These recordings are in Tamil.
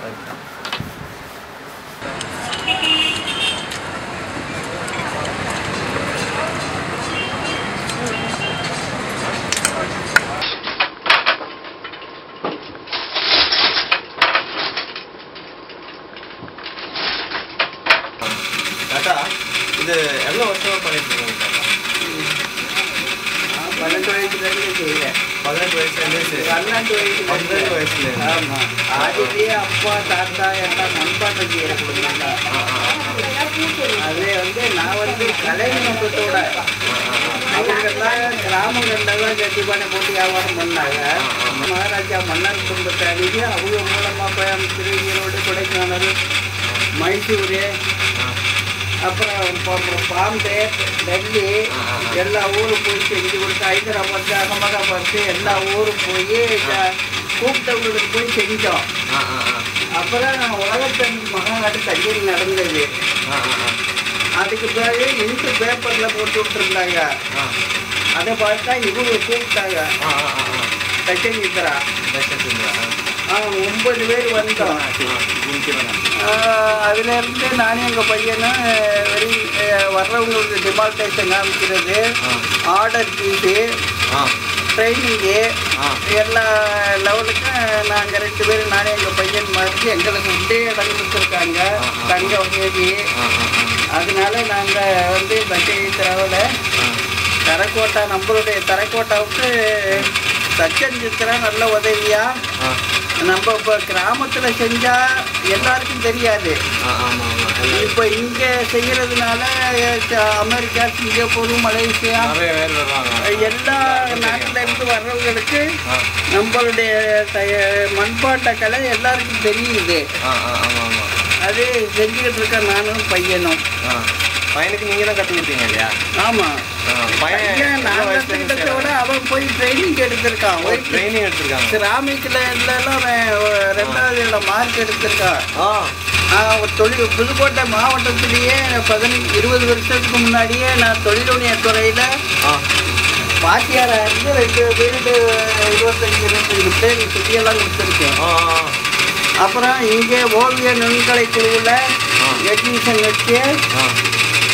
தாத்தா இது எவ்வளோ வருஷமாக பண்ணிட்டு இருக்கீங்க தாத்தா? 18 வயசுலேருந்து செய்கிறேன். 18 வயசுலேருந்து 18 வயசுல. ஆமாம். ஆதிலேயே அப்பா தாத்தா எல்லாம் மண்பாட்டம் செய்கிற குடும்பம் தான். அது நான் கலை நோக்கத்தோட அவங்கெல்லாம் கிராமங்கள்லாம் கட்டிப்பானை போட்டு வியாபாரம் பண்ணாங்க. மகாராஜா மன்னர் குடும்பத்தை அணுகி அவங்க மூலமாக கோயம்புத்தூர், ஈரோடு, கொடைக்கானல், மைசூர், அப்புறம் பாம்பே, டெல்லி எல்லா ஊரும் போய் செஞ்சு கொடுத்து, ஹைதராபாத், அகமதாபாத் எல்லா ஊரும் போய் கூப்பிட்டவங்களுக்கு போய் செஞ்சோம். அப்புறம் உலகத்தமிழ் மகாநாடு தண்ணீர் நடந்தது. அதுக்கு பிறகு இன்ட்டு பேப்பரில் போட்டு விட்டுருந்தாங்க. அதை பார்த்தா இவங்க கூப்பிட்டாங்க தச்சங்கித்தரா. 9 பேர் வந்தோம். அதுலேருந்து நானும் எங்கள் பையனும் வர்றவங்களுக்கு டிமால்டேஷன் காமிக்கிறது, ஆர்டர் ஃபீஸு, ட்ரைனிங்கு எல்லா லெவலுக்கும் நாங்கள் 2 பேரும் நானும் எங்கள் பையன் மாதிரி எங்களுக்கு உண்டே இடம் கொடுத்துருக்காங்க தங்க வசதி. அதனால நாங்கள் தச்சங்கித்தராவில் தரக்கோட்டா, நம்மளுடைய தரக்கோட்டாவுக்கு தச்சங்கித்தரா நல்ல உதவியாக நம்ம இப்போ கிராமத்தில் செஞ்சால் எல்லாருக்கும் தெரியாது. இப்போ இங்கே செய்கிறதுனால அமெரிக்கா, சிங்கப்பூர், மலேசியா எல்லா நாட்டிலேருந்து வர்றவங்களுக்கு நம்மளுடைய மண்பாட்ட கலை எல்லாருக்கும் தெரியுது. அது செஞ்சுக்கிட்டு இருக்கேன் நானும் பையனும். பையனுக்கு நீங்கள் தான் கற்றுக்கிட்டீங்க இல்லையா? ஆமாம். பையன் நான் கற்றுக்கிட்டதை விட அவன் போய் ட்ரைனிங் எடுத்திருக்கான். ட்ரைனிங் எடுத்திருக்காங்க. சிராமிக்கில் எல்லாம் 2வது இடம் மார்க் எடுத்திருக்கான். புதுக்கோட்டை மாவட்டத்திலேயே 20 வருஷத்துக்கு முன்னாடியே நான் தொழில்நுட்பத்துறையில் பாட்டியாராக இருந்து 2 வீடு 25 பேர் சுற்றியெல்லாம் கொடுத்துருக்கேன். அப்புறம் இங்கே ஓவிய நுண்கலை குழுவில் எக்ஸிபிஷன் வச்சு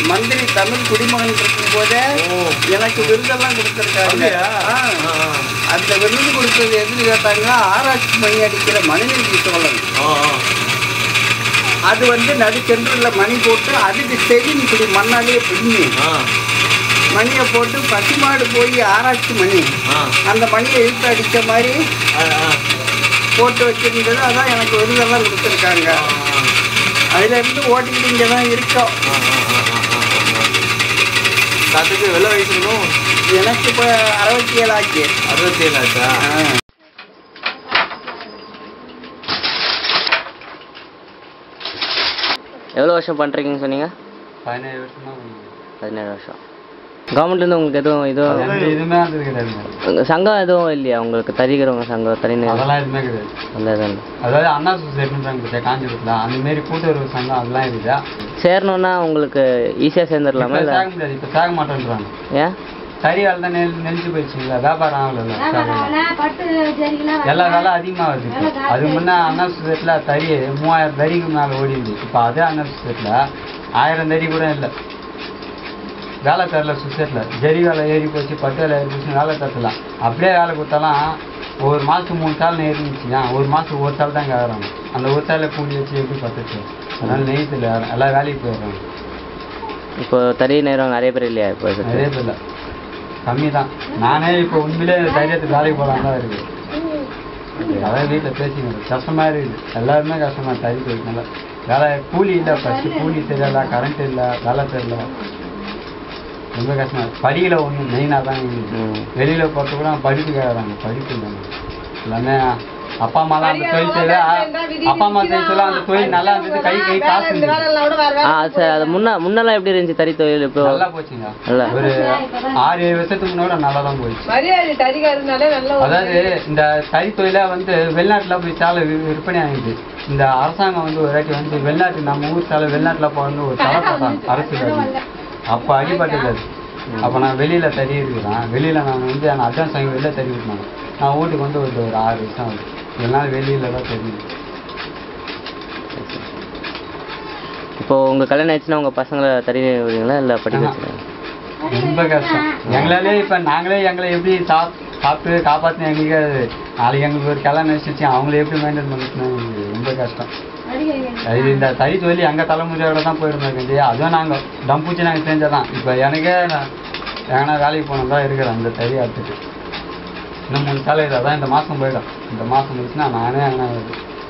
மந்திரி தமிழ் குடிமகன் இருக்கும்போது எனக்கு விருதெல்லாம் கொடுத்துருக்காங்க. அந்த விருது கொடுத்தது எதுன்னு கேட்டாங்க, ஆராய்ச்சி மணி அடிக்கிற மணிநீதி சோழன். அது நடுச்சென்றில் மணி போட்டு அதுக்கு செடின்னு இப்படி மண்ணாலேயே பிடிங்கி மணியை போட்டு பசுமாடு போய் ஆராய்ச்சி மணி அந்த மணியை இழுத்து அடித்த மாதிரி போட்டு வச்சிருந்தது. அதான் எனக்கு விருதெல்லாம் கொடுத்துருக்காங்க. அதுலேருந்து ஓட்டிக்கிட்டு இங்கே தான் இருக்கோம். அதுக்கு வெள்ள வயசுக்கும் எனக்கு இப்போ 67 ஆச்சு. 67 ஆச்சா? எவ்வளோ வருஷம் பண்ணுறீங்கன்னு சொன்னீங்க? 17 வருஷமாக. 17 வருஷம். கவர்மெண்ட்லேருந்து உங்களுக்கு எதுவுமே கிடையாது. சங்கம் எதுவும் இல்லையா உங்களுக்கு? தரிக்கிறவங்க சங்கம் தனி அதெல்லாம் எதுவுமே கிடையாது. நல்லதான். அதாவது அண்ணா சொசைட்டின்னு காஞ்சிபுரத்தில் அந்தமாரி கூட்டுறவு சங்கம் அதெல்லாம் இருக்குதா? சேரணுன்னா உங்களுக்கு ஈஸியாக சேர்ந்துடலாமா? இல்லை சேக முடியாது. இப்போ சேக மாட்டேன்றாங்க. ஏன்? சரியால் தான் நெளிஞ்சு போயிடுச்சுங்களா, வியாபாரம் ஆகல. எல்லா வேலை அதிகமாக வருது. அது முன்னே அண்ணா சொசைட்டியில் தறி 3000 தறிக்கு மேலே ஓடிடுது. இப்போ அதே அண்ணா சொசைட்டியில் 1000 தறி கூட இல்லை. வேலை தரல சொசைட்டியில். ஜரி வேலை ஏறி போச்சு, பட்டு வேலை ஏறி போச்சு, வேலை தரலாம். அப்படியே வேலை கொடுத்தாலாம் ஒரு மாதத்துக்கு 3 சால் நெய்ஞ்சிச்சுன்னா ஒரு மாதத்துக்கு 1 சால் தான் கேட்குறாங்க. அந்த 1 சாலில் கூலி வச்சு எப்படி பத்துச்சு? அதனால நெய்யத்தில் எல்லா வேலைக்கு போயிடுறாங்க. இப்போ தறி நேரம் நிறைய பேர் இல்லையா? இப்போ நிறைய பேர் இல்லை, கம்மி தான். நானே இப்போ உண்மையிலே தைரியத்துக்கு வேலைக்கு போகலாம் தான் இருக்குது. அதான் வீட்டில் பேசிக்கிறது கஷ்டமாக இருக்குது. எல்லாருமே கஷ்டமாக தறி போயிடுனால வேலை கூலி இல்லை. ஃபஸ்ட்டு கூலி தெரியல, கரண்ட் இல்லை, வேலை தெரியல, ரொம்ப கஷ்டமாக. படிக்கல ஒன்று மெயினாக தான். வெளியில் போகிறது கூட படிப்பு கேட்குறாங்க. படிப்பு இல்லை எல்லாமே. அப்பா அம்மாலாம் அந்த தொழில் செய்யல. அப்பா அம்மா தொழில் சொல்ல அந்த தொழில் நல்லா இருந்தது. கை காசு சரி. அது முன்னெல்லாம் எப்படி இருந்துச்சு தறி தொழில்? இப்போ நல்லா போச்சுங்க. ஒரு 6-7 வருஷத்துக்கு முன்னாடி நல்லா தான் போயிடுச்சு. அதாவது இந்த தறி தொழிலை வெளிநாட்டில் போய் சாலை விற்பனை ஆகிடுது. இந்த அரசாங்கம் ஒரு வாட்டி வெளிநாட்டு நம்ம ஊர் சாலை வெளிநாட்டில் போகணும் ஒரு தடை போட்டாங்க அரசு. அப்போ அடிபட்டது. அப்போ நான் வெளியில் தறி இருக்கிறேன். வெளியில் நான் என் அட்வான்ஸ் வாங்கி வெளியில் தறி விட்டுனாங்க. நான் வீட்டுக்கு ஒரு 6 வருஷம் ஆகுது. இதனால் வெளியில் தான் தெரியும். இப்போ உங்கள் கல்யாணம் ஆயிடுச்சுன்னா உங்கள் பசங்களை தறி விடுவீங்களா இல்லை படிக்க வச்சுருங்க? ரொம்ப கஷ்டம் எங்களாலே. இப்போ நாங்களே எங்களை எப்படி சாப்பிட்டு காப்பாற்றின எங்களுக்கு அது நாளைக்கு எங்களுக்கு ஒரு கல்யாணம் வச்சுச்சு அவங்கள எப்படி மெயின்டைன் பண்ணிக்கணும் ரொம்ப கஷ்டம். அது இந்த தறி தொழில் எங்கள் தலைமுறையோட தான் போயிருந்தோம். அதுவும் நாங்கள் டம்பூச்சி நாங்கள் செஞ்சதான். இப்போ எனக்கே எங்கன்னா வேலைக்கு போனோம் தான் இருக்கிறேன் அந்த தறி எடுத்துட்டு. இன்னும் 3 காலையில் தான் இந்த மாதம் போயிடும். இந்த மாதம் முடிச்சுன்னா நானே எங்கன்னா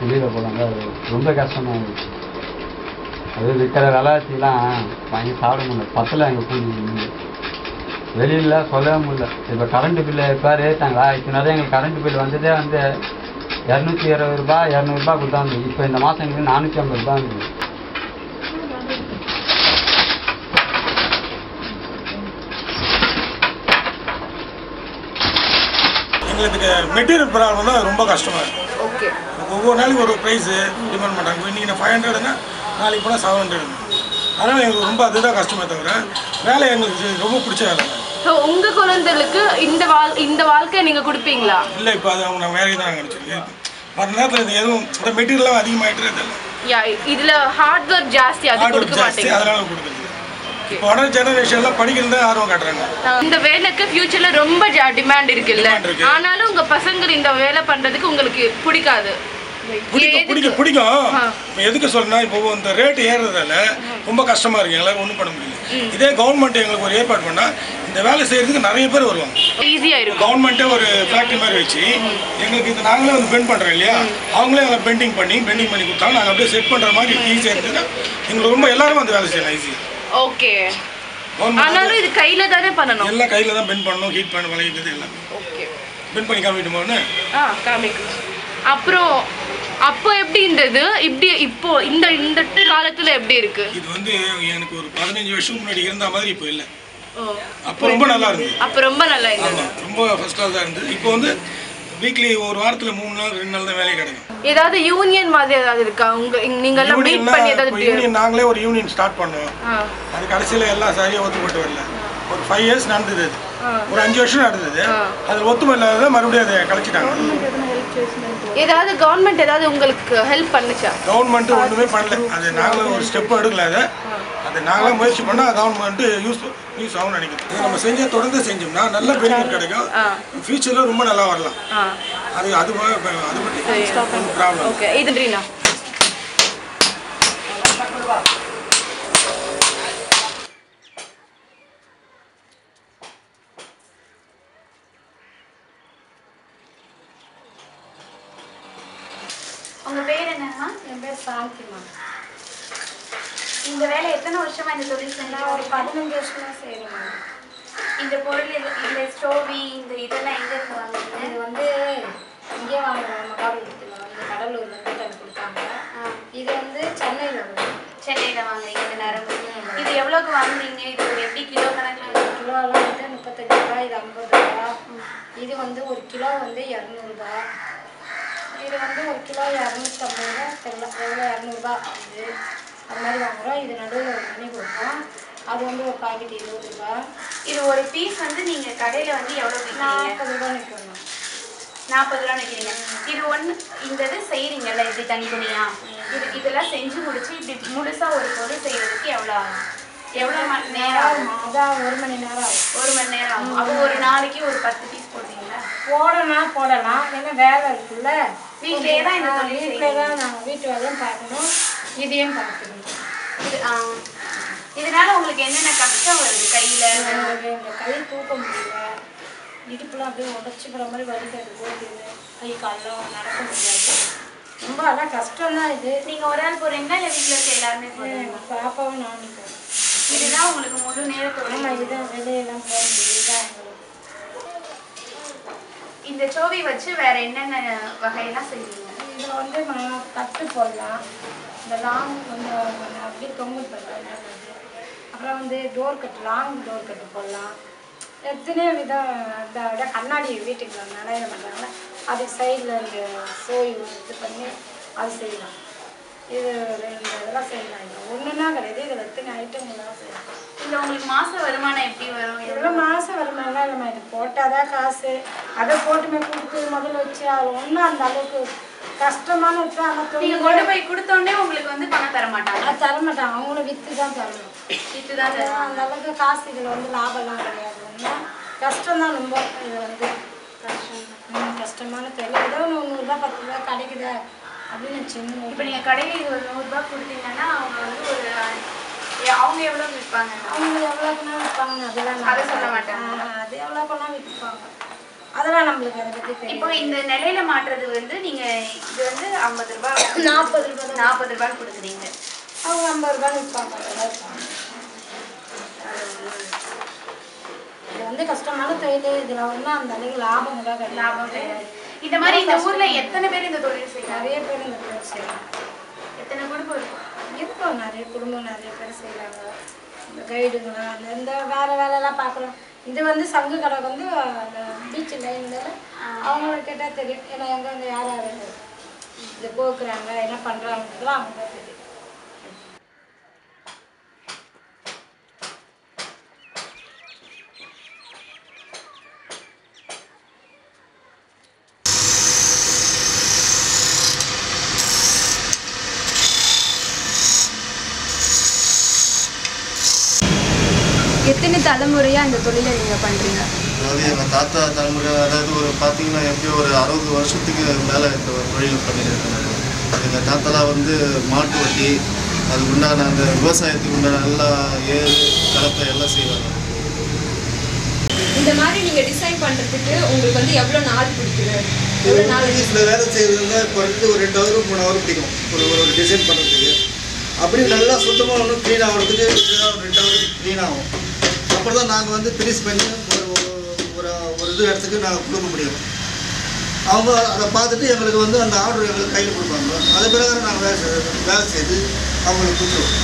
வெளியில் போகலாங்க. ரொம்ப கஷ்டமாக இருக்குது. அது விற்கிற விலைவாசிலாம் வாங்கி சாப்பிட முடியல. பத்தில் எங்கள் கூலி வெளியில் சொல்லவே முடியல. இப்போ கரண்ட்டு பில்லு இப்போ ரேட்டாங்களா இப்போ நிறைய எங்களுக்கு கரண்ட்டு பில் வந்ததே வந்து 220 ரூபா 200 ரூபா கொடுத்தா இருந்தது. இப்போ இந்த மாதம் எங்களுக்கு 450 ரூபா இருந்தது. எங்களுக்கு மெட்டீரியல் ப்ராப்ளம் தான் ரொம்ப கஷ்டமாக இருக்குது. ஓகே. ஒவ்வொரு நாளைக்கு ஒரு ப்ரைஸு டிமாண்ட் பண்ணுறாங்க. இன்றைக்கி நான் 500னா நாளைக்கு போனால் 700. அதனால் எங்களுக்கு ரொம்ப அதுதான் கஷ்டமே தவிர வேலை எங்களுக்கு ரொம்ப பிடிச்ச வேலை. ஸோ உங்கள் குழந்தைகளுக்கு இந்த வாழ்க்கையை நீங்கள் கொடுப்பீங்களா? இல்லை, இப்போ அது அவங்க நான் வேலையை தான் நினச்சிருக்கேன். வர நேரத்தில் இது எதுவும் இந்த மெட்டீரியல்லாம் அதிகமாகிட்டு இல்லை. இதில் ஹார்ட் ஒர்க் ஜாஸ்தி, அது கொடுக்க மாட்டேங்க. அதனால கொடுக்குறது. இப்போ வர ஜெனரேஷன்லாம் படிக்கிறது தான் ஆர்வம் காட்டுறாங்க. இந்த வேலைக்கு ஃபியூச்சர்ல ரொம்ப டிமாண்ட் இருக்குல்ல, ஆனாலும் உங்க பசங்க இந்த வேலை பண்றதுக்கு உங்களுக்கு பிடிக்காது? பிடிக்கும். எதுக்கு சொல்றேன்னா இப்போ இந்த ரேட்டு ஏறுறதால ரொம்ப கஷ்டமா இருக்கு. எங்களால் ஒன்றும் பண்ண முடியல. இதே கவர்மெண்ட் எங்களுக்கு ஒரு ஏற்பாடு பண்ணா இந்த வேலை செய்யறதுக்கு நிறைய பேர் வருவாங்க. ஈஸியா இருக்கும். கவர்மெண்ட்டே ஒரு ஃபேக்டரி மாதிரி வச்சு எங்களுக்கு இது நாங்களே வந்து பெண்ட் பண்றோம் இல்லையா, அவங்களே அதை பெண்டிங் பண்ணி கொடுத்தாங்க. நாங்கள் அப்படியே செட் பண்ற மாதிரி ஈஸியாக இருக்குன்னா எங்களுக்கு ரொம்ப எல்லாரும் வந்து வேலை செய்யலாம் ஈஸியாக. ஓகே. ஆனாலும் இது கையில தானே பண்ணணும். எல்லாம் கையில தான் பெண்ட் பண்ணணும். ஹீட் பண்ண வளைக்கிறது எல்லாம். ஓகே. பெண்ட் பண்ணி காமிட்டுமோன்னு காமிக்கு. அப்புறம் அப்போ எப்படி இருந்தது, இப்படி இப்போ இந்த இந்த காலத்துல எப்படி இருக்கு? இது வந்து எனக்கு ஒரு 15 வருஷம் முன்னாடி இருந்த மாதிரி இப்போ இல்லை. அப்போ ரொம்ப நல்லா இருந்தது. அப்போ ரொம்ப நல்லா இருந்தது. ரொம்ப ஃபர்ஸ்ட் கிளாஸ் தான் இருந்தது. இப்போ வந்து வீக்லி ஒரு வாரத்தில் 3 நாள் 2 நாள் தான் வேலை கிடைக்கும். ஏதாவது யூனியன் மாதிரி ஏதாவது இருக்கா நீங்க எல்லாம் மீட் பண்ணி ஏதாவது? யூனியன் நாங்களே ஒரு யூனியன் ஸ்டார்ட் பண்ணோம். அது கடைசியில் எல்லாம் சரியாக ஒத்துப்பட்டு வரல. ஒரு 5 இயர்ஸ் நடந்தது. ஒரு 5 வருஷம் நடந்தது. அது ஒத்துமை இல்லாத மறுபடியும் அதை கழிச்சிட்டாங்க. ஏதாவது கவர்மெண்ட் ஏதாவது உங்களுக்கு ஹெல்ப் பண்ணுச்சா? கவர்மெண்ட் ஒன்றுமே பண்ணல. அது நாங்களும் ஒரு ஸ்டெப் எடுக்கல. அது நாங்களாம் முயற்சி பண்ணால் கவர்மெண்ட் யூஸ் ஆகும்னு நினைக்கிறேன். நம்ம செஞ்ச தொடர்ந்து செஞ்சோம்னா நல்ல பெனிஃபிட் கிடைக்கும். ஃபியூச்சரில் ரொம்ப நல்லா வரலாம். அது பற்றி ப்ராப்ளம். ஓகே. இதுன்றீனா உங்கள் பேர் என்னம்மா? என் பேர் சாந்திமா. இந்த வேலை எத்தனை வருஷமா இந்த தொழில் செஞ்சா? ஒரு 15 வருஷமாக செய்கிறேம்மா. இந்த பொருள் இந்த ஸ்டோவி இந்த இதெல்லாம் எங்கேருந்து வாங்குறீங்க? இது வந்து இங்கே வாங்குறோம். மகாபலிபுரத்தில் வந்து கடலூர்லேருந்து எனக்கு கொடுத்தாங்க. இது வந்து சென்னையில் வரும். சென்னையில் வாங்குறீங்க இந்த நரம்பு. இது எவ்வளோக்கு வாங்குறீங்க? இது எப்படி கிலோ கணக்கில்? கிலோலாம் வந்து 35 ரூபா, இது 50 ரூபா. இது வந்து ஒரு கிலோ வந்து 200 ரூபா. இது வந்து ஒரு கிலோ 250 ரூபா. தெரியல எவ்வளோ 200 ரூபா ஆகுது. அது மாதிரி வாங்குகிறோம். இது நடுவில் ஒரு மணி கொடுப்போம். அது வந்து ஒரு பாக்கெட் 20 ரூபா. இது ஒரு பீஸ் வந்து நீங்கள் கடையில் வந்து எவ்வளோ விற்கிறீங்க? 40 ரூபா நிற்கணும். 40 ரூபா நிற்கிறீங்க. இது ஒன்று இந்த இது செய்கிறீங்கல்ல இப்படி தனித்தனியாக, இதெல்லாம் செஞ்சு முடிச்சு இப்படி முழுசாக ஒரு பொருள் செய்கிறதுக்கு எவ்வளோ ஆகும்? எவ்வளோ மணி நேரம் ஆகும்? அதான் 1 மணி நேரம் ஆகும். 1 மணி நேரம் ஆகும். அப்போ ஒரு நாளைக்கு ஒரு 10 பீஸ் போடுறீங்களா? போடலாம். ஏன்னா வேலை இருக்குல்ல. வீட்டிலே தான் இந்த தொழில் வீட்டிலே தான் நாங்கள் வீட்டு வேலையும் பார்க்கணும், இதையும் பார்க்கணும். இதனால உங்களுக்கு என்னென்ன கஷ்டம் வருது? கையில் இந்த கை தூக்க முடியல, இடுப்புலாம் அப்படியே உடச்சிக்கிற மாதிரி வருது. போகுது, கை காலெலாம் நடக்க முடியாது. ரொம்ப அதான் கஷ்டம் தான். இது நீங்கள் ஒரு ஆள் போகிறீங்களா இல்லை வீட்டில் இருக்க எல்லாருமே போகிறீங்க? எங்கள் பாப்பாவும் நானும் போகிறோம். இதுதான் உங்களுக்கு முழு நேரத்தோட? இதுதான் வெளியெல்லாம் போக முடியுதுதான் எங்களுக்கு. இந்த சோவி வச்சு வேற என்னென்ன வகையெல்லாம் செய்வீங்க? இதில் வந்து நான் தட்டு போடலாம், இந்த லாங் கொஞ்சம் அப்படியே தொங்கு போடலாம். அப்புறம் வந்து டோர் கட்டு, லாங் டோர் கட்டு போடலாம். எத்தனையோ விதம். இந்த கண்ணாடி வீட்டுக்கு நடையில பண்ணுறாங்களா, அதுக்கு சைடில் இந்த சோய் இது பண்ணி அது செய்யலாம். இது இதெல்லாம் செய்யலாம். இது ஒன்றுனா கிடையாது. இதில் எத்தனை ஐட்டங்கள்லாம் செய்யலாம். இல்லை உங்களுக்கு மாத வருமானம் எப்படி வரும்? எவ்வளோ மாதம் வருமானம்லாம் இல்லைம்மா. இது போட்டால் தான் காசு. அதை போட்டுமே கொடுத்து முதல்ல வச்சு அது ஒன்றும் அந்த அளவுக்கு கஷ்டமான விஷயம். அந்த நீங்க தொழில் கொண்டு போய் கொடுத்தோடனே உங்களுக்கு வந்து பணம் தர மாட்டாங்க. தர மாட்டாங்க, அவங்கள விற்று தான் தரணும். வித்து தான் தருவாங்க. அந்த அளவுக்கு காசு இதில் வந்து லாபம்லாம் கிடையாது. கஷ்டம் தான் ரொம்ப. இது வந்து கஷ்டமான தொழில். ஏதோ 100 ரூபா 10 ரூபா கிடைக்குது அப்படின்னு வச்சுக்கோங்க. இப்போ நீங்க கடையில் இது ஒரு 100 ரூபாய் கொடுத்தீங்கன்னா அவங்க வந்து ஒரு அவங்க எவ்வளோ விற்பாங்க? அவங்க எவ்வளோக்குன்னா விற்பாங்க அதெல்லாம் அதை சொல்ல மாட்டாங்க. அது எவ்வளோக்குன்னா விற்பாங்க அதெல்லாம் நம்மளுக்கு அதை பற்றி தெரியும். இப்போ இந்த நிலையில மாட்டுறது வந்து நீங்க இது வந்து 50 ரூபாய் 40 ரூபா 40 ரூபாய் கொடுக்குறீங்க. அவங்க 50 ரூபான்னு விற்பாங்க. அதெல்லாம் விற்பாங்க. இது வந்து கஷ்டமான தொழில். இதில் வந்து அந்த அளவுக்கு லாபம் கூட கிடையாது. லாபம் கிடையாது. இந்த மாதிரி இந்த ஊர்ல எத்தனை பேர் இந்த தொழில் செய்யறாங்க? நிறைய பேர் இந்த தொழில் செய்யறாங்க. எத்தனை குடும்பம் இருக்கும்? இருக்கும், நிறைய குடும்பம் நிறைய பேர் செய்கிறாங்க. இந்த கைடுங்களாம் அந்த இந்த வேறு வேலையெல்லாம் பார்க்குறோம். இது வந்து சங்கு கடை வந்து அந்த பீச் லைனில் அவங்கள கேட்டால் தெரியும். ஏன்னா எங்கெங்கே யார் யார் இது போக்குறாங்க என்ன பண்ணுறாங்கலாம் அவங்க தான் தெரியும். எத்தனை தலைமுறையாக இந்த தொழிலை நீங்கள் பண்ணுறீங்க? அதாவது எங்கள் தாத்தா தலைமுறை, அதாவது ஒரு பார்த்தீங்கன்னா எப்படியும் ஒரு 60 வருஷத்துக்கு மேலே இந்த தொழில் பண்ணியிருக்காங்க. எங்கள் தாத்தாலாம் வந்து மாட்டு வட்டி, அதுக்கு உண்டான அந்த விவசாயத்துக்கு உண்டான எல்லா ஏறு கலப்பை எல்லாம் செய்வாங்க. இந்த மாதிரி நீங்கள் டிசைன் பண்ணுறதுக்கு உங்களுக்கு வந்து எவ்வளோ நாள் பிடிக்குது? எவ்வளோ நாள்? இதில் வேலை செய்யறதுல குறைஞ்சது ஒரு 2 ஹவர் 3 ஹவர் பிடிக்கும் ஒரு டிசைன் பண்ணுறதுக்கு. அப்படி நல்லா சுத்தமாக ஒன்றும் க்ளீன் ஆகிறதுக்கு 2 ஹவர் க்ளீன் ஆகும். அப்புறம் தான் நாங்கள் வந்து ஃபினிஷ் பண்ணி ஒரு இது இடத்துக்கு நாங்கள் கொடுக்க முடியும். அவங்க அதை பார்த்துட்டு எங்களுக்கு வந்து அந்த ஆர்டர் எங்களுக்கு கையில் கொடுப்பாங்க. அது பிறகு நாங்கள் வேலை செய்து அவங்களுக்கு கொடுத்துருவோம்.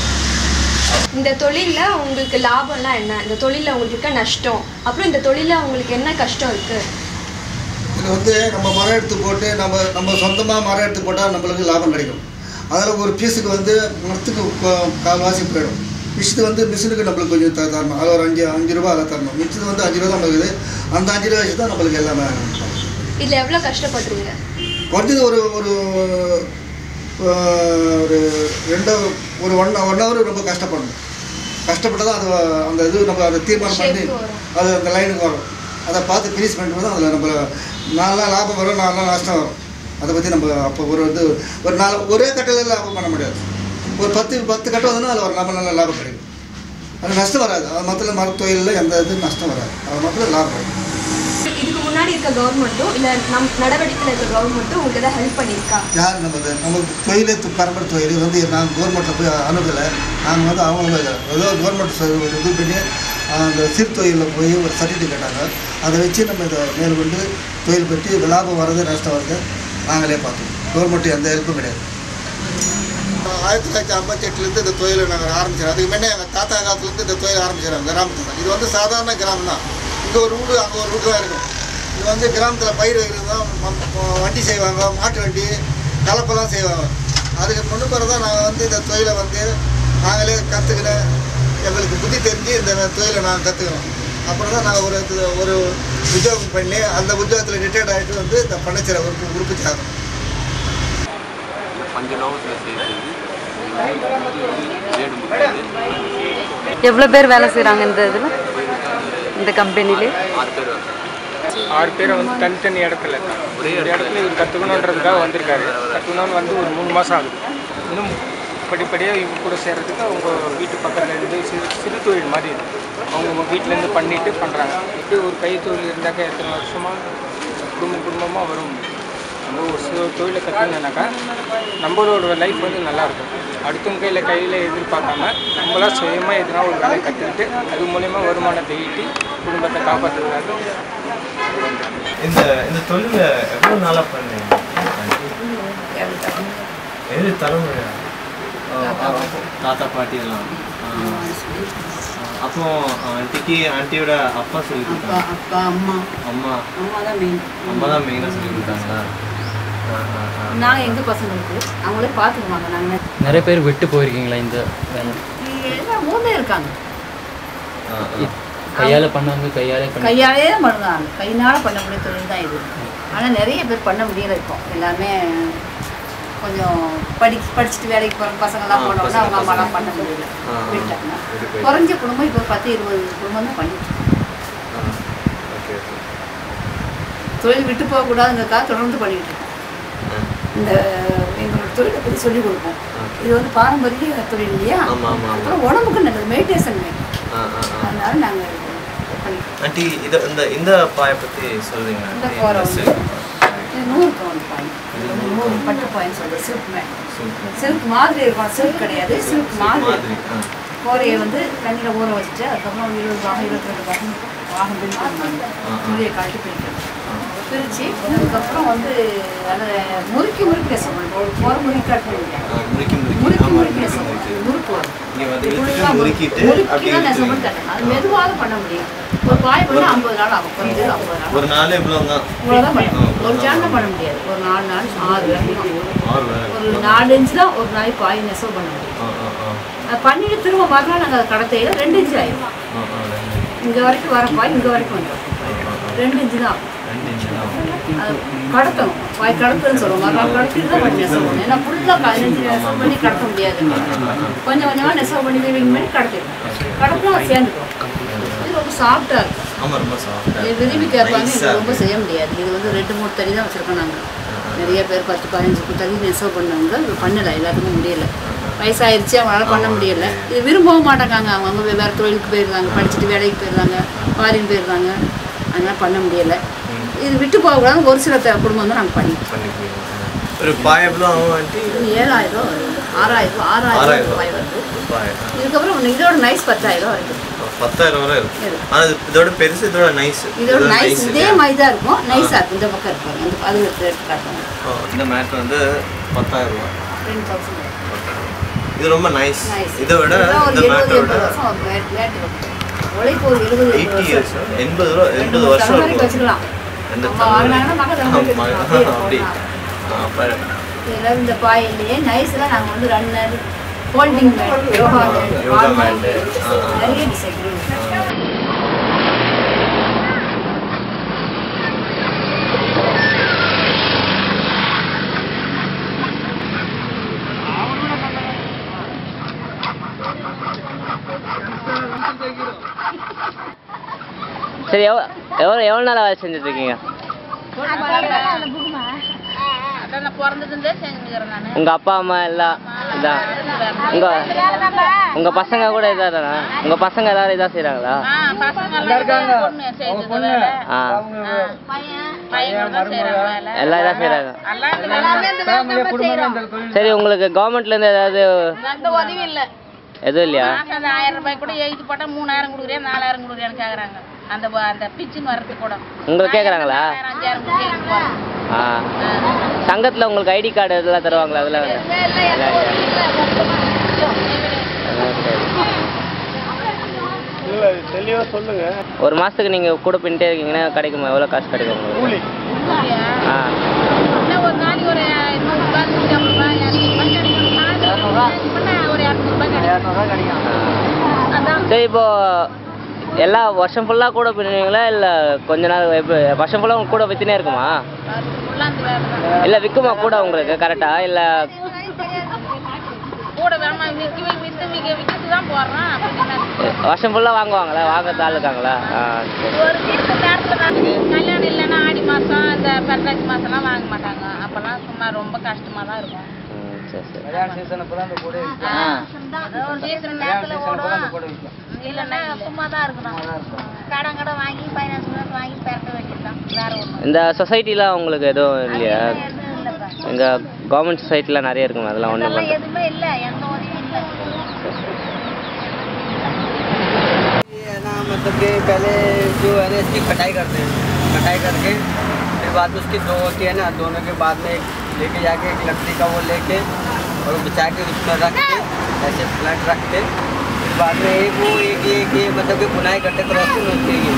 இந்த தொழிலில் உங்களுக்கு லாபம்லாம் என்ன? இந்த தொழிலில் உங்களுக்கு இருக்க நஷ்டம், அப்புறம் இந்த தொழிலில் உங்களுக்கு என்ன கஷ்டம் இருக்குது? இது வந்து நம்ம மரம் எடுத்து போட்டு நம்ம சொந்தமாக மரம் எடுத்து போட்டால் நம்மளுக்கு லாபம் கிடைக்கும். அதில் ஒரு பீஸுக்கு வந்து மரத்துக்கு 4 போயிடும். மிஷினுக்கு வந்து மிஷினுக்கு நம்மளுக்கு கொஞ்சம் தரணும். அது ஒரு 5 ரூபா அதை தரணும். மிச்சது வந்து 5 ரூபா தான் இருக்குது. அந்த 5 ரூபா வச்சு தான் நம்மளுக்கு எல்லாமே. இதில் எவ்வளோ கஷ்டப்படுறீங்க? குறைஞ்சது ஒரு ஒரு ஒரு 1 ஹவர் ரொம்ப கஷ்டப்படணும். கஷ்டப்பட்டு தான் அது அந்த இது நம்ம அதை தீர்மானம் பண்ணி அது அந்த லைனுக்கு வரும். அதை பார்த்து ஃபினிஷ் பண்ணிட்டு தான் அதில் நம்ம 4 நாள் லாபம் வரும், 4 நாள் நஷ்டம் வரும். அதை பற்றி நம்ம அப்போ ஒரு 4 ஒரே கட்டையில் லாபம் பண்ண முடியாது. ஒரு 10 கட்டம் வந்துன்னா அதில் ஒரு நல்ல லாபம் கிடைக்கும். அது நஷ்டம் வராது. அது மொத்தத்தில் மரத்தொழிலில் எந்த இது நஷ்டம் வராது. அது மொத்தத்தில் லாபம் கிடைக்கும். இதுக்கு முன்னாடி இருக்க கவர்மெண்ட்டும் இல்லை நடவடிக்கையில் இருக்க கவர்மெண்ட்டும் உங்களுக்கு எதாவது ஹெல்ப் பண்ணியிருக்கா? யார் நம்ம தொழிலே பரம்பரை தொழில் வந்து நாங்கள் கவர்மெண்ட்டில் போய் அணுகலை. நாங்கள் வந்து அவங்க ஏதோ கவர்மெண்ட் இது பண்ணி அந்த சிறு தொழிலில் போய் ஒரு சர்டிஃபிகேட் கேட்டாங்க. அதை வச்சு நம்ம இதை மேற்கொண்டு தொழில் பற்றி லாபம் வர்றது நஷ்டம் வர்றது நாங்களே பார்த்தோம். கவர்மெண்ட்டு எந்த ஹெல்ப்பும் கிடையாது. 1958 இந்த தொழிலை நாங்கள் ஆரம்பிச்சிடோம். அதுக்கு முன்னே எங்கள் தாத்தா காலத்துலேருந்து இந்த தொழில் ஆரம்பிச்சிடோம் கிராமத்தில். இது வந்து சாதாரண கிராமம் தான். இங்கே ஒரு வீடு அங்கே ஒரு வீடு தான் இருக்கும். இது வந்து கிராமத்தில் பயிர் வைக்கிறதும் வண்டி செய்வாங்க, மாட்டு வண்டி கலப்பெல்லாம் செய்வாங்க. அதுக்கு முன்னுக்கு தான் நாங்கள் வந்து இந்த தொழிலை வந்து நாங்களே கற்றுக்கினேன். எங்களுக்கு புத்தி தெரிஞ்சு இந்த தொழிலை நாங்கள் கற்றுக்கணும். அப்புறம் தான் நாங்கள் ஒரு உத்தியோகம் பண்ணி அந்த உத்தியோகத்தில் ரிட்டையர்ட் ஆகிட்டு வந்து இந்த பண்ணைச்சரை உற்பத்தி ஆகணும். எவ்வளோ பேர் வேலை செய்கிறாங்க இந்த கம்பெனிலே? 6 பேரை வந்து தனித்தனி இடத்துல ஒரு இடத்துல இவர் கற்றுக்கணுன்றதுக்காக வந்திருக்காரு. கற்றுக்கணும்னு வந்து ஒரு 3 மாதம் ஆகுது. இன்னும் படிப்படியாக இவங்க கூட சேர்கிறதுக்கு அவங்க வீட்டு பக்கத்துலேருந்து சிறு தொழில் மாதிரி அவங்க வீட்டிலேருந்து பண்ணிட்டு பண்ணுறாங்க. இப்படி ஒரு கைத்தொழில் இருந்தாக்கா எத்தனை வருஷமாக குடும்பமாக வரும். நம்ம ஒரு சிறு தொழிலை கற்றுக்கணுன்னாக்கா நம்மளோட லைஃப் வந்து நல்லாயிருக்கும். அடுத்தவங்க கையில் எதிர்பார்க்காம நம்மளாம் சுயமாக எதுனா ஒரு வேலை கற்றுக்கிட்டு அது மூலயமா வருமானத்தை ஈட்டி குடும்பத்தை காப்பாற்றுறதுக்காக இந்த தொழிலை எவ்வளோ நாளாக பண்ணீங்க? எது தலைமுறை? தாத்தா பாட்டி எல்லாம். அப்போ ஆண்டியோட அப்பா சொல்லி கொடுத்தாங்க. அம்மா தான் மெயினாக சொல்லி கொடுத்தாங்களா? நாங்கள் எங்கள் பசங்களுக்கு அவங்களே பார்த்துக்குவாங்க. நாங்கள் நிறைய பேர் விட்டு போயிருக்கீங்களா இந்த வேலை? எல்லாம் 3 பேர் இருக்காங்க. கையால் பண்ணாங்க, கையாலே தான் பண்ணுறாங்க. கையினால் பண்ணக்கூடிய தொழில் தான் இது. ஆனால் நிறைய பேர் பண்ண முடியல. இப்போ எல்லாமே கொஞ்சம் படிச்சுட்டு வேலைக்கு போகிற பசங்கள்லாம் போனோம்னா அவங்க அம்மாலாம் பண்ண முடியல விட்டாங்க. குறைஞ்ச குடும்பம் இப்போ 10-20 குடும்பம் தான் பண்ணிட்டு தொழில் விட்டு போகக்கூடாதுங்கிறதுக்காக தொடர்ந்து பண்ணிக்கிட்டு இருக்கோம். இந்த எங்களோட தொழிலை பற்றி சொல்லிக் கொடுப்போம். இது வந்து பாரம்பரிய தொழில் இல்லையா, அப்புறம் உடம்புக்கு நல்லது, மெடிடேஷன் வேணும். அதனால நாங்கள் ஆண்டி இந்த பாயை பற்றி சொல்றீங்க. இந்த கோரை வந்து இது 100 பவுன் பாய், 100 பட்டு பாயின்னு சொல்லி சில்க் மேட், சில்க் மாதிரி இருக்கும், சில்க் கிடையாது, சில்க் மாதிரி. கோரையை வந்து தண்ணியில் ஊற வச்சுட்டு அதுக்கப்புறம் 20 பாகம் 22 பாகம் பாகம் பிரிக்கணும். துணியை காட்டி பிரிக்கணும். பிரித்து அதுக்கப்புறம் வந்து அதை முறுக்கி நெசவு ஒரு கோரை முறுக்கி காட்டணும். முறுக்கி நெசவு முறுக்கு வரும். முறுக்கி தான் நெசவு பண்ணி தரணும். அது மெதுவாக பண்ண முடியும். ஒரு பாய் பண்ண 50 நாள் ஆகும். குறைஞ்சது 50 நாள். ஒரு நாள் இவ்வளோதான் பண்ணணும். ஒரு ஜாண்டை பண்ண முடியாது. ஒரு 4 நாள் 6 ஒரு 4 இன்ச்சு தான் ஒரு நாள் பாய் நெசவு பண்ண முடியும். அது பண்ணிட்டு திரும்ப மறுநாள் நாங்கள் அதை கடத்தையில் 2 இன்ச்சு ஆயிடும். இங்கே வரைக்கும் வர பாய் இங்கே வரைக்கும் வந்துடும். 2 இன்ச்சு தான் அது கடத்தணும். பாய் கடத்துன்னு சொல்லுவோம். மறுநாள் கடத்திட்டு தான் பண்ணி நெசவு பண்ணணும். ஏன்னா ஃபுல்லாக 15 நெசவு பண்ணி கடத்த முடியாது. கொஞ்சம் கொஞ்சமாக நெசவு பண்ணி வீவிங் பண்ணி கடத்திடும். கடத்தினா சேர்ந்துக்கும். இது ரொம்ப சாஃப்டாக இருக்கும். இது விரும்பி கேட்பாங்க. இது ரொம்ப செய்ய முடியாது. இது வந்து 2-3 தறி தான் வச்சுருக்கோம். நாங்கள் நிறைய பேர் 10-15 தறி நெசவு பண்ணவங்க இது பண்ணலை. எல்லாத்துக்கும் முடியலை. வயசாகிடுச்சு, அவங்களால பண்ண முடியலை. இது விரும்பவும் மாட்டாங்க. அவங்க வேறு தொழிலுக்கு போயிடுறாங்க, படிச்சுட்டு வேலைக்கு போயிடுறாங்க, ஃபாரின் போயிடுறாங்க. அதனால் பண்ண முடியலை. இது விட்டு போகக்கூடாது. ஒரு சில குடும்பம் தான் நாங்கள் பண்ணிக்கிறோம். ஒரு பாய் எவ்வளோ ஆகும் ஆண்டி? 7000 6000 பாய் வருது. இதுக்கப்புறம் இதோட நைஸ் 10000 வரைக்கும். 10000 வரை இருக்கும். ஆனால் இதோட பெருசு, இதோட நைஸ். இதோட நைஸ் இதே மாதிரி தான் இருக்கும். நைஸாக இருக்கும். இந்த பக்கம் இருக்கும். அந்த அது எடுத்து காட்டுவாங்க. இந்த மேட் வந்து 10000 ரூபா. 20,000. இது ரொம்ப நைஸ். இதை விட இந்த மேட்டோட உழைப்பு ஒரு 70 years 80 வருஷம் வச்சுக்கலாம். இதெல்லாம் இந்த பாயிலேயே நைஸ்லாம் நாங்கள் வந்து runner, folding mat, yoga mat, நிறைய டிசைன். சரி, எவ்வளோ நாளாக வேலை செஞ்சுட்டு இருக்கீங்க? உங்க அப்பா அம்மா எல்லாம் இதான்? உங்க பசங்க கூட இதா தானா? உங்க பசங்க எல்லாரும் இதா செய்யறாங்களா? எல்லாம் இதா செய்யறாங்க. சரி, உங்களுக்கு கவர்மெண்ட்ல இருந்து ஏதாவது உதவி இல்லை? எதுவும் இல்லையா? 1000 ரூபாய் கூட எழுதி போட்டா 3000 கொடுக்குறேன் 4000 கொடுக்குறேன்னு கேக்குறாங்க. அந்த பிச்சின் வர்றது கூட உங்களுக்கு கேக்குறாங்களா? சங்கத்துல உங்களுக்கு ஐடி கார்டு இதெல்லாம் தருவாங்களா? அதெல்லாம் தெளிவா சொல்லுங்க. ஒரு மாசத்துக்கு நீங்க கூட பின்ட்டே இருக்கீங்கன்னா கிடைக்குமா? எவ்வளவு காசு கிடைக்கும் உங்களுக்கு? ஒரு நாளைக்கு ஒரு 100 ரூபாய் 150 ரூபாய் 200 ரூபாய் கிடைக்கும். சரி, இப்போ எல்லா வருஷம் ஃபுல்லாக கூட பின்னுவீங்களா இல்லை கொஞ்ச நாள் வருஷம் ஃபுல்லாக கூட விற்றுனே இருக்குமா? இல்லை விற்குமா கூட உங்களுக்கு கரெக்டாக? இல்லை வருஷம் ஃபுல்லாக வாங்குவாங்களா? வாங்க ஆள் இருக்காங்களா? கல்யாணம் இல்லைன்னா ஆடி மாதம் இந்த பெரட்டாசி மாதம்லாம் வாங்க மாட்டாங்க. அப்போல்லாம் சும்மா ரொம்ப கஷ்டமாக தான் இருக்கும். இந்த சொசைட்டிலாம் உங்களுக்கு எதுவும் இல்லையா? எங்க கவர்மெண்ட் சொசைட்டிலாம் நிறைய இருக்குமா? அதெல்லாம் ஒன்றும் எதுவுமே இல்லை, எந்த உதவியும் இல்லை. मतलब कि पहले जो है ना इसकी कटाई करते हैं, कटाई करके फिर बाद में उसकी 2 होती है ना, दोनों के बाद में लेके जाके एक लकड़ी का वो लेके और बिछा के उसमें रख के ऐसे फ्लैट रख के फिर बाद में एक मतलब कि बुनाई करते क्रॉसिंग होती है।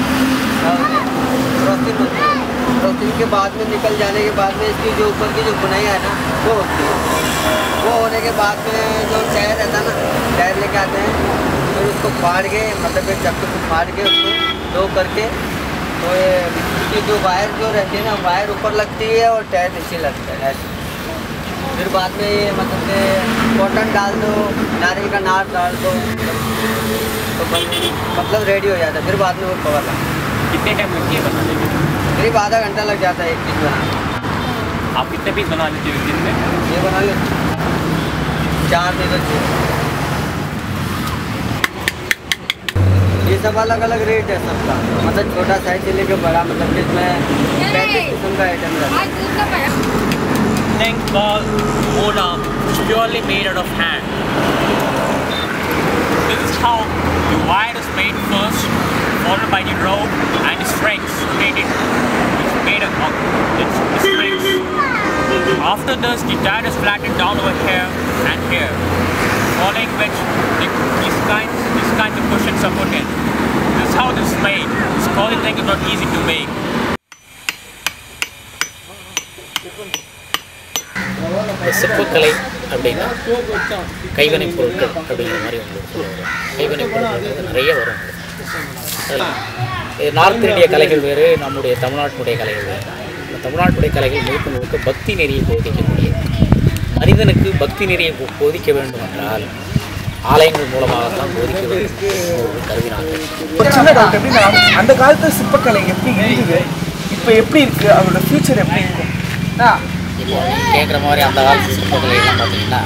क्रॉसिंग होती है। क्रॉसिंग के बाद में निकल जाने के बाद में इसकी जो ऊपर की जो बुनाई है ना वो होती है। वो होने के बाद में जो टायर रहता है ना, टायर लेके आते हैं, फिर उसको फाड़ के मतलब कि चक्के को फाड़ के उसको दो करके तो ये जो वायर जो रहती है ना, वायर ऊपर लगती है और टायर नीचे लगता है ऐसे। फिर बाद में ये मतलब कि कॉटन डाल दो, नारियल का नार डाल दो, तो मतलब रेडी हो जाता है। फिर बाद में वो कवर लगा। कितने टाइम लगती है बनाने में? करीब आधा घंटा लग जाता है एक पीस बनाने। आप कितने पीस बना लेते हो एक दिन में? ये बना लेते 4 पीस। ये सब अलग अलग रेट है सबका, मतलब छोटा साइज से लेकर बड़ा, मतलब इसमें 35 किस्म का आइटम रहता है। Thing called Ola, purely made out of hand. This is how the wire is made first, followed by the rope and the strings made it. It's made of its strings. After this, the tire is flattened down over here and here, following which these kinds of cushions are put in. This is how this is made. This quality thing is not easy to make. சிற்பக்கலை அப்படின்னா கைவினைப் பொருட்கள் அப்படிங்கிற மாதிரி உங்களுக்கு சொல்லுவாங்க. கைவினைப் பொருட்கள் நிறைய வரும். அதில் நார்த் இந்திய கலைகள் வேறு, நம்முடைய தமிழ்நாட்டுடைய கலைகள் வேறு. தமிழ்நாட்டுடைய கலைகள் முழுக்க முழுக்க பக்தி நெறியை போதிக்கக்கூடிய, மனிதனுக்கு பக்தி நெறியை போதிக்க வேண்டும் என்றால் ஆலயங்கள் மூலமாகத்தான் போதிக்க வேண்டும் கருதினார்கள். ஒரு சின்ன டவுட், எப்படின்னா அந்த காலத்து சிற்பக்கலை எப்படி இருந்தது, இப்போ எப்படி இருக்குது, அவரோட ஃபியூச்சர் எப்படி இருக்கும்? இப்போ நீங்கள் கேட்குற மாதிரி அந்த காலத்து சிற்பக்கலைகள்லாம் பார்த்தீங்கன்னா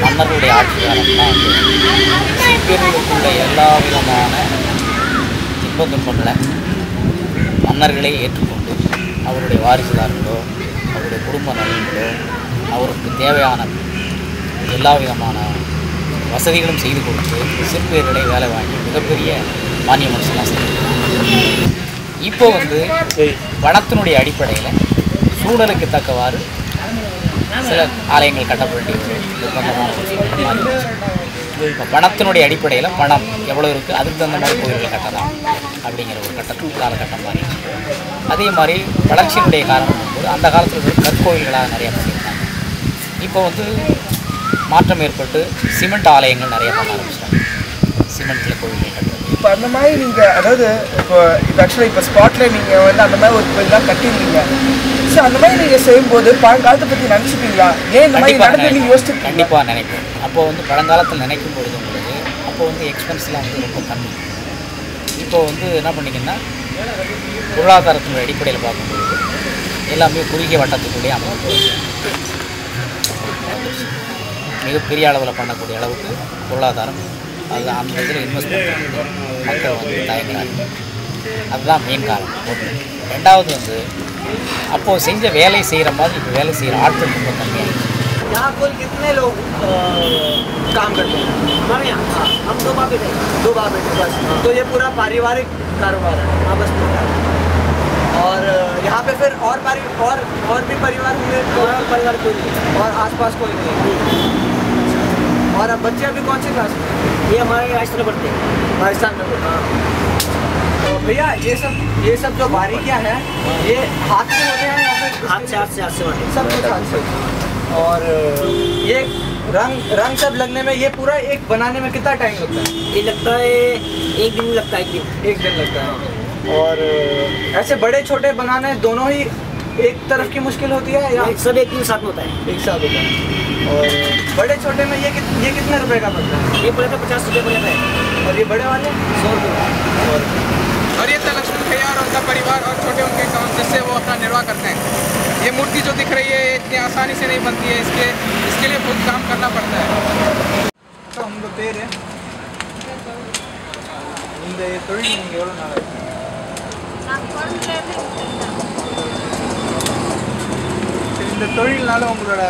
மன்னர்களுடைய ஆட்சி காலம்லாம் சிற்பர்களுக்குள்ள எல்லா விதமான இன்ப துன்பங்களை மன்னர்களே ஏற்றுக்கொண்டு அவருடைய வாரிசுதாரங்களோ அவருடைய குடும்ப நலன்களோ அவருக்கு தேவையான எல்லா விதமான வசதிகளும் செய்து கொடுத்து சிற்பியர்களை வேலை வாங்கி மிகப்பெரிய மானிய மனுஷெல்லாம் செய்கிறாங்க. இப்போ பணத்தினுடைய அடிப்படையில் சூழலுக்கு தக்கவாறு சில ஆலயங்கள் கட்டப்பட்டு நிர்பந்தமான இப்போ பணத்தினுடைய அடிப்படையில் பணம் எவ்வளோ இருக்குது அதுக்கு தகுந்த மாதிரி கோயில்கள் கட்டலாம் அப்படிங்கிற ஒரு காலகட்டம் மாதிரி. அதே மாதிரி வளர்ச்சியினுடைய காரணம் போது அந்த காலத்தில் கற்கோயில்களாக நிறைய பண்ணியிருந்தாங்க. இப்போ மாற்றம் ஏற்பட்டு சிமெண்ட் ஆலயங்கள் நிறைய பண்ண ஆரம்பிச்சிட்டாங்க. சிமெண்ட்டில் கோயில்கள் கட்டுறது. இப்போ அந்த மாதிரி நீங்கள், அதாவது இப்போ ஆக்சுவலாக இப்போ ஸ்பாட்டில் நீங்கள் அந்த மாதிரி ஒரு கோயிலாம் கட்டியிருந்தீங்க. ஸோ அந்த மாதிரி நீங்கள் செய்யும்போது பழங்காலத்தை பற்றி நினச்சிப்பீங்களா? ஏன் இந்த மாதிரி நடந்து யோசிச்சு? கண்டிப்பாக நினைப்போம். அப்போது பழங்காலத்தில் நினைக்கும் பொழுது உங்களுக்கு அப்போது எக்ஸ்பென்ஸ்லாம் ரொம்ப கம்மி. இப்போது என்ன பண்ணிங்கன்னா பொருளாதாரத்தினுடைய அடிப்படையில் பார்க்கும்பொழுது எல்லாமே குறுகிய வட்டத்துக்குள்ளேயே அமைப்பு மிகப்பெரிய அளவில் பண்ணக்கூடிய அளவுக்கு பொருளாதாரம் அதில் அந்த இதில் இன்வெஸ்ட் பண்ணுறது மக்கள் தயங்குறாங்க. அதுதான் மெயின் காரணம். ஒன்று. ரெண்டாவது அப்போது செஞ்ச வேலை செய்கிற மாதிரி இப்போ வேலை செய்கிற ஆட்கள் ரொம்ப கம்மியாகிடுச்சு. यहाँ कुल कितने लोग काम करते हैं? हमारे यहाँ हम 2 बाप बेटे बस। तो ये पूरा पारिवारिक कारोबार है आपस में। और यहाँ पे फिर और भी परिवार होंगे? परिवार कोई नहीं और आसपास कोई नहीं। और अब बच्चे अभी कौन सी क्लास में? ये हमारे राजस्थान में पढ़ते हैं। राजस्थान में पढ़ते हैं। तो भैया ये सब जो बारीकियाँ हैं ये हाथ से होते हैं या फिर हाथ से होते हैं? सब कुछ हाथ से। और ये रंग सब लगने में, ये पूरा एक बनाने में कितना टाइम लगता है? ये लगता है एक दिन लगता है। एक दिन लगता है। और ऐसे बड़े छोटे बनाने दोनों ही एक तरफ की मुश्किल होती है या सब एक ही साथ होता है? एक साथ होता है। और बड़े छोटे में ये कितने रुपए का पड़ता है? ये पड़ेगा 50 रुपये पड़ेगा है। और ये बड़े वाले 100 रुपये। और ये था लक्ष्मण भैया और उनका परिवार और छोटे उनके काम जिससे वो अपना निर्वाह करते हैं। ये मूर्ति जो दिख रही है इतनी आसानी से नहीं बनती है, इसके लिए बहुत काम करना पड़ता है। तो उनका पेड़ है இந்த தொழில் நீங்கள் எவ்வளோ நாள் ஆகுது? சரி, இந்த தொழில்னால உங்களோட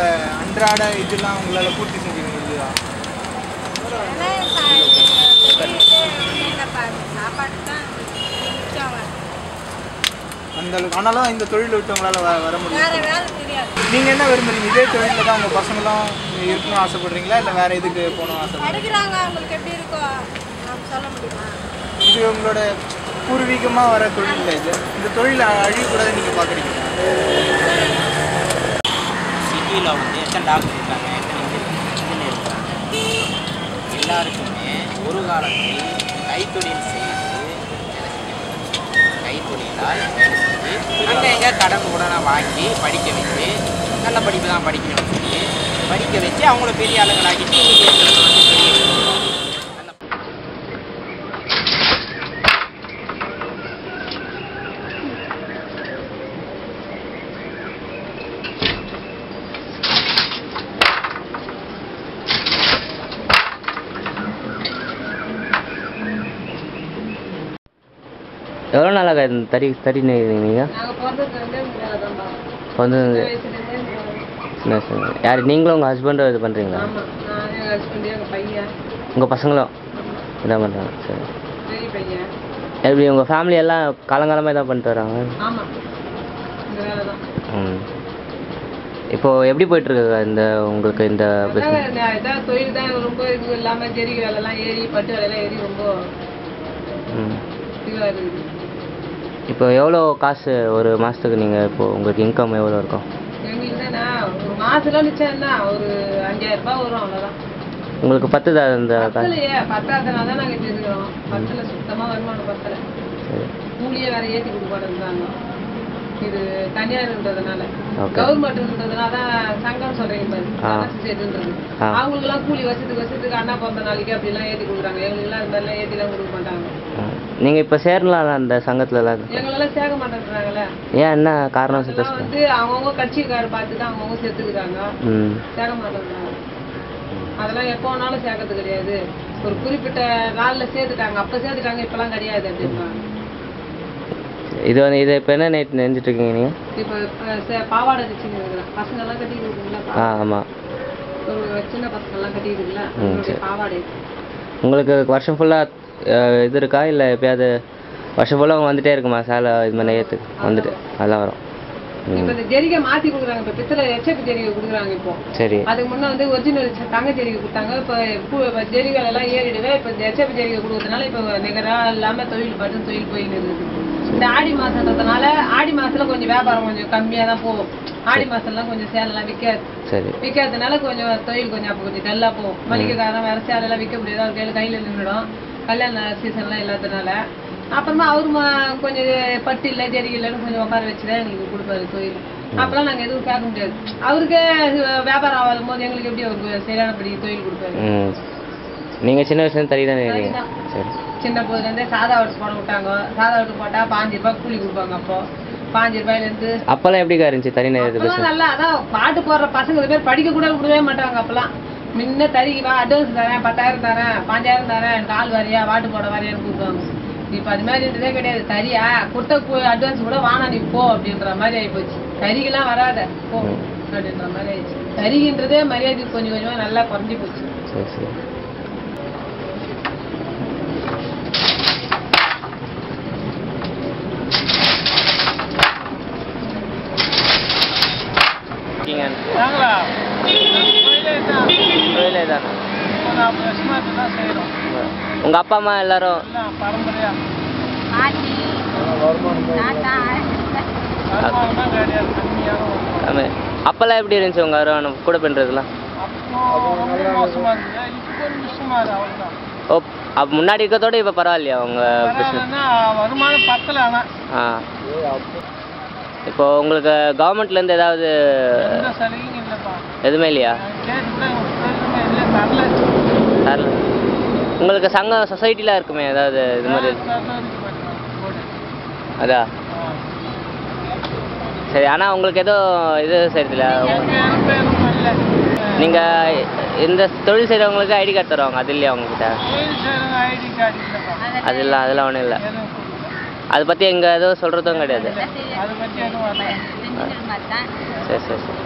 அன்றாட இதெல்லாம் உங்களால் பூர்த்தி செஞ்சுக்க முடியுதா? அந்த அளவுக்கு. ஆனாலும் இந்த தொழிலை விட்டு உங்களால் வர முடியும். நீங்கள் என்ன விரும்புறீங்க? இதே தொழிலில் தான் உங்கள் பசங்களும் இருக்கணும்னு ஆசைப்படுறீங்களா இல்லை வேறு இதுக்கு போகணும்னு ஆசைப்படுறீங்களா? அவங்களுக்கு எப்படி இருக்கோ சொல்ல முடியுமா? இது உங்களோட பூர்வீகமாக வர தொழில் இது. இந்த தொழிலை அழியக்கூடாதுன்னு நீங்கள் பார்க்குறீங்க? சிட்டியில் எத்தனை டாக்டர் இருக்காங்க, எத்தனை இன்ஜினியர் இருக்காங்க. எல்லாருக்குமே ஒரு காலத்தில் கைத்தொழில் செய்து கைத்தொழிலால் வேலை செஞ்சு அங்கே எங்கே கடன் உடனே வாங்கி படிக்க வச்சு நல்ல படிப்பு தான் படிக்கணும்னு சொல்லி படிக்க வச்சு அவங்கள பெரிய ஆளுங்களாக்கிட்டு இன்றைக்கி எங்களுக்கு வந்து பெரிய எவ்வளோ நாளாக இந்த தறி நெய்கிறீங்க? பிறந்தது யார் நீங்களும் உங்கள் ஹஸ்பண்டும் இது பண்ணுறீங்களா? உங்கள் பசங்களும் இதான் பண்ணுறாங்க. சரி எப்படி உங்கள் ஃபேமிலி எல்லாம் காலங்காலமாக இதான் பண்ணிட்டு வராங்க? இப்போது எப்படி போயிட்டுருக்கு இந்த உங்களுக்கு இந்த பிஸ்னஸ்? தொழில் தான் ரொம்ப இது இல்லாமல் ஜெரிகை வேலைலாம் ஏறி பட்டு வேலையெல்லாம் ஏறி ரொம்ப இதுவாக இருக்குது. இப்போ எவ்வளோ காசு ஒரு மாதத்துக்கு நீங்கள் இப்போது உங்களுக்கு இன்கம் எவ்வளோ இருக்கும்? எங்களுக்கு தானே ஒரு மாதத்துல நிச்சயம் தான் ஒரு 5000 ரூபாய் வரும், அவ்வளோதான். உங்களுக்கு பத்துதா இந்த பத்தலையே? பத்தாதனால தான் நாங்கள் தெரிஞ்சுக்கிறோம். பத்தில் சுத்தமாக வருமானம் பத்தலை. கூலியே வேற ஏற்றி கொடுக்க மாட்டேங்கிறாங்க. இது தனியார்ன்றதுனால கவர்மெண்ட்ன்றதுனால தான் சங்கம் சொல்றீங்க பாரு, சொசைட்டின்றது. அவங்களுக்குலாம் கூலி வருஷத்துக்கு அண்ணா பிறந்த நாளைக்கு அப்படிலாம் ஏற்றி கொடுக்குறாங்க. எங்களுக்குலாம் இந்த மாதிரிலாம் ஏற்றிலாம் கொடுக்க மாட்டாங்க. நீங்கள் இப்போ சேரலாம் அந்த சங்கத்துலலாம்? எங்களெல்லாம் சேர்க்க மாட்டேன்றாங்களே. ஏன் என்ன காரணம்? வந்து அவங்கவுங்க கட்சிக்காரர் பார்த்து தான் அவங்கவுங்க சேர்த்துக்கிறாங்க, சேர்க்க மாட்டேன்றாங்க. அதெல்லாம் எப்போ வேணாலும் சேர்க்கறது கிடையாது. ஒரு குறிப்பிட்ட நாளில் சேர்த்துட்டாங்க, அப்போ சேர்த்துட்டாங்க, இப்போலாம் கிடையாது அப்படின்றாங்க. இது வந்து இது இப்போ என்ன நைட் நெஞ்சிட்டு இருக்கீங்க நீங்கள்? இப்போ பாவாடை தைச்சின்னு இருக்கிறேன். பசங்கள்லாம் கட்டிக்கிறீங்களா? ஆமாம். சின்ன பசங்கள்லாம் கட்டிக்கிறீங்களா? பாவாடை. உங்களுக்கு வருஷம் ஃபுல்லாக இது இருக்கா இல்லை எப்பயாவது வருஷம் ஃபுல்லாக அவங்க வந்துகிட்டே இருக்குமா சேலை இது மாதிரி நெய்யத்துக்கு வந்துட்டு அதெல்லாம் வரும்? இப்போ இந்த ஜெரிகை மாற்றி கொடுக்குறாங்க. இப்போ பித்தளை எச்எப் ஜெரிகை கொடுக்குறாங்க. இப்போ சரி, அதுக்கு முன்னே வந்து ஒரிஜினல் தங்க ஜெரிகை கொடுத்தாங்க. இப்போ ஜெரிகள் எல்லாம் ஏறிடுவே. இப்போ இந்த எச்எப் ஜெரிகை கொடுக்குறதுனால இப்போ நிகராக இல்லாமல் தொழில் பார்த்து தொழில் போயின்னு இருக்குது. இந்த ஆடி மாதன்றதுனால ஆடி மாதத்தில் கொஞ்சம் வியாபாரம் கொஞ்சம் கம்மியாக தான் போகும். ஆடி மாதம்லாம் கொஞ்சம் சேலைலாம் விற்காததுனால கொஞ்சம் தொழில் கொஞ்சம் அப்போ கொஞ்சம் டல்லாக போகும். மளிகைக்காரன் வேறு சேலைலாம் விற்க முடியாது, அவர் கையில் நின்றுடும். கல்யாண சீசன்லாம் இல்லாததுனால அப்புறமா அவரு கொஞ்சம் பட்டு இல்லை ஜெரிகை இல்லைன்னு கொஞ்சம் உட்கார வச்சுதான் எங்களுக்கு கொடுப்பாரு தொழில். அப்பெல்லாம் நாங்கள் எதுவும் கேட்க முடியாது. அவருக்கு வியாபாரம் ஆகும் போது எங்களுக்கு எப்படி அவருக்கு சரியானபடி தொழில் கொடுப்பாரு. நீங்கள் சின்ன வயசுல தறி தான்? சரி, சின்ன போதுலேருந்தே சாதா ஓட்டு போட விட்டாங்க. சாதா ஓட்டு போட்டால் 5 ரூபாய் கூலி கொடுப்பாங்க. அப்போ 5 ரூபாயிலேருந்து அப்போல்லாம் எப்படி இருந்துச்சு தறி நெய்யறது? நல்லா அதான் பாட்டு போடுற பசங்க பேர் படிக்க கூட விடவே மாட்டாங்க. அப்பெல்லாம் முன்ன தறிக்கு வா, அட்வான்ஸ் தரேன், 10,000 தரேன், 5,000 தரேன், எனக்கு ஆள் வரையா வாட்டு போட வரையான்னு கூப்பிடுவாங்க. இப்போ அது மாதிரின்றதே கிடையாது. தறியா கொடுத்த அட்வான்ஸ் கூட வானா நீ போ அப்படின்ற மாதிரி ஆகிப்போச்சு. தறிக்கெல்லாம் வராத போ அப்படின்ற மாதிரி ஆயிடுச்சு. தறிகின்றதே மரியாதை கொஞ்சம் கொஞ்சமாக நல்லா குறைஞ்சி போச்சு. சரி சரி. உங்க அப்பா அம்மா எல்லாரும் அப்பெல்லாம் எப்படி இருந்துச்சு உங்க வருமானம் கூட பண்றதுலாம்? ஓ, அப்ப முன்னாடி இருக்கிறதோட இப்ப பரவாயில்லையா உங்க வருமானம் பத்தல? இப்போ உங்களுக்கு கவர்மெண்ட்ல இருந்து ஏதாவது எதுவுமே இல்லையா? தரல. உங்களுக்கு சங்கம் சொசைட்டிலாம் இருக்குமே ஏதாவது இது மாதிரி? அதான் சரி. ஆனால் உங்களுக்கு எதுவும் இது செய்யறதில்ல? நீங்கள் இந்த தொழில் செய்கிறவங்களுக்கு ஐடி கார்டு தருவாங்க, அது இல்லையா உங்ககிட்ட? அது இல்லை, அதெல்லாம் ஒன்றும் இல்லை. அதை பற்றி எங்கள் எதுவும் சொல்கிறதும் கிடையாது. சரி சரி சரி.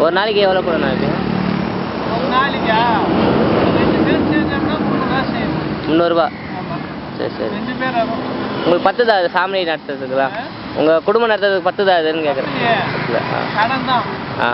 ஒரு நாளைக்கு எவ்வளோ கூட நினைப்பீங்க? 300 சரி சரி. உங்களுக்கு பத்துதா அது ஃபேமிலி நடத்துறதுக்குலாம்? உங்கள் குடும்பம் நடத்துறதுக்கு பத்துதா அதுன்னு கேட்குறேன். இல்லை. ஆ